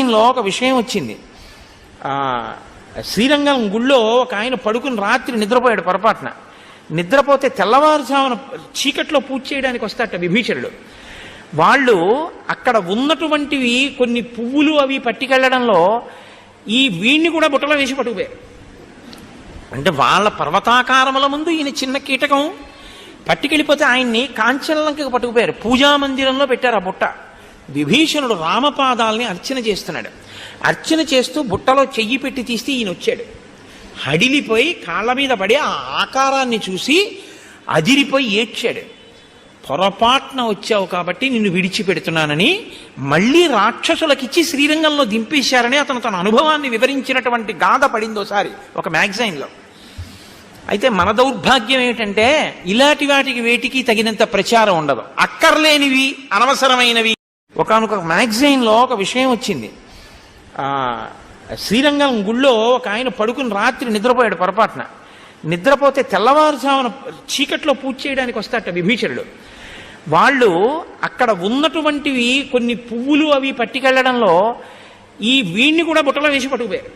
మ్యాగజైన్లో ఒక విషయం వచ్చింది. శ్రీరంగం గుళ్ళో ఒక ఆయన పడుకుని రాత్రి నిద్రపోయాడు పొరపాటున. నిద్రపోతే తెల్లవారుజామున చీకట్లో పూజ చేయడానికి వస్తారట విభీషణుడు. వాళ్ళు అక్కడ ఉన్నటువంటివి కొన్ని పువ్వులు అవి పట్టుకెళ్లడంలో ఈ వీణ్ణి కూడా బుట్టలో వేసి పట్టుకుపోయారు. అంటే వాళ్ళ పర్వతాకారముల ముందు ఈయన చిన్న కీటకం పట్టుకెళ్ళిపోతే ఆయన్ని కాంచనలంకకు పట్టుకుపోయారు. పూజామందిరంలో పెట్టారు ఆ బుట్ట. విభీషణుడు రామపాదాలని అర్చన చేస్తున్నాడు. అర్చన చేస్తూ బుట్టలో చెయ్యి పెట్టి తీస్తే ఈయన వచ్చాడు. హడిలిపోయి కాళ్ళ మీద పడి ఆ ఆకారాన్ని చూసి అదిరిపోయి ఏడ్చాడు. పొరపాటున వచ్చావు కాబట్టి నిన్ను విడిచిపెడుతున్నానని మళ్ళీ రాక్షసులకిచ్చి శ్రీరంగంలో దింపేశారని అతను తన అనుభవాన్ని వివరించినటువంటి గాథ పడిందోసారి ఒక మ్యాగజైన్లో. అయితే మన దౌర్భాగ్యం ఏమిటంటే ఇలాంటి వాటికి వేటికి తగినంత ప్రచారం ఉండదు. అక్కర్లేనివి, అనవసరమైనవి. ఒకానొక మ్యాగజైన్లో ఒక విషయం వచ్చింది. శ్రీరంగం గుళ్ళో ఒక ఆయన పడుకుని రాత్రి నిద్రపోయాడు పొరపాటున. నిద్రపోతే తెల్లవారుజామున చీకట్లో పూజ చేయడానికి వస్తారట విభీషణుడు. వాళ్ళు అక్కడ ఉన్నటువంటివి కొన్ని పువ్వులు అవి పట్టుకెళ్లడంలో ఈ వీణ్ణి కూడా బుట్టలో వేసి పట్టుకుపోయారు.